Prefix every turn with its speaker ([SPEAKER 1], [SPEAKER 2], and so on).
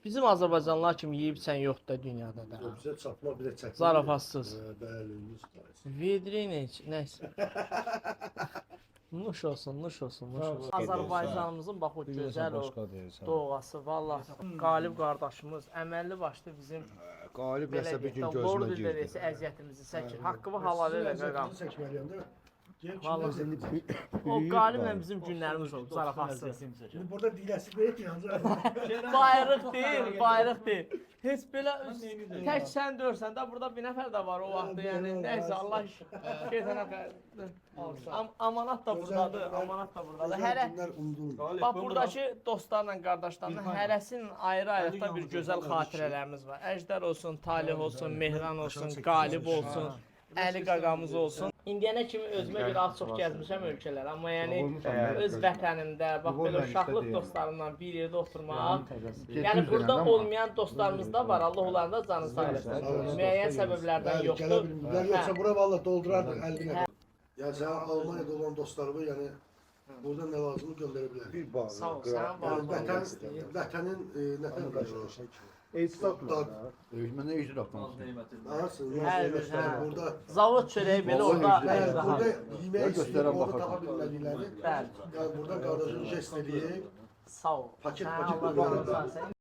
[SPEAKER 1] Bizim Azərbaycanlılar kimi yeyib sən yoxdur da dünyada da.
[SPEAKER 2] Bizə çatma, bir də çəkmə.
[SPEAKER 1] Zarafatsız.
[SPEAKER 2] Bəli, 100%.
[SPEAKER 1] Vidrini nəysə. Nuş olsun, nuş olsun, nuş olsun. Azərbaycanımızın bax o gözəl o doğası, valla. Qalib qardaşımız, əməlli başlı bizim
[SPEAKER 3] Qalib
[SPEAKER 1] belə
[SPEAKER 3] nəsə bir gün
[SPEAKER 1] deyək,
[SPEAKER 3] gözümə
[SPEAKER 1] Lord
[SPEAKER 3] girdi.
[SPEAKER 1] Dillərəsi əziyyətimizi çəkir. Haqqımı halal elə qaqam.
[SPEAKER 2] Çəkməliyəm də.
[SPEAKER 1] Vallahi. O qaliblə bizim günlərimiz oldu, zarafatsız.
[SPEAKER 2] Burada diləsi deyək yalnız.
[SPEAKER 1] Bayrıq deyil, bayrıq deyil. Heç belə tək sən dörsən də burada bir nəfər də var o vaxtda, yəni nəysə Allah şeytana amanat da burdadır, amanat da burdadır. Hələ bax buradakı dostlarla, qardaşlarla hərəsinin ayrı-ayrıqda bir gözəl xatirələrimiz var. Əjdər olsun, Talih olsun, Mehran olsun, Qalib olsun, Əli qaqamız olsun. İndiyənə kimi özümə görə az çox gəzmişəm ölkələr, amma yəni öz vətənimdə, bax belə uşaqlıq dostlarımla bir yerdə oturmaq, yəni burada olmayan dostlarımız da var, Allah onların da canı sağ eləsin. Müəyyən səbəblərdən yoxdur.
[SPEAKER 2] Yoxsa bura valla doldurardıq 50 nəfər. Yəni sən Almaniyada olan dostlarımı, yəni burada nə lazımı göndərə bilərik.
[SPEAKER 3] Bir bağlı.
[SPEAKER 1] Sağ ol, sənin var.
[SPEAKER 2] Vətənin nətən qarşılaşır?
[SPEAKER 3] Mənə üzr atmaz.
[SPEAKER 2] Burada
[SPEAKER 1] Zavod çörəyi belə orada
[SPEAKER 2] burada
[SPEAKER 1] daha.
[SPEAKER 2] yemək istəyir, orada tapa bilmədikləri.
[SPEAKER 1] Bəli.
[SPEAKER 2] Yəni burada qardaşın jest eləyib.
[SPEAKER 1] Sağ ol.
[SPEAKER 2] Paket
[SPEAKER 1] Sən
[SPEAKER 2] paket
[SPEAKER 1] Allah razı olsun.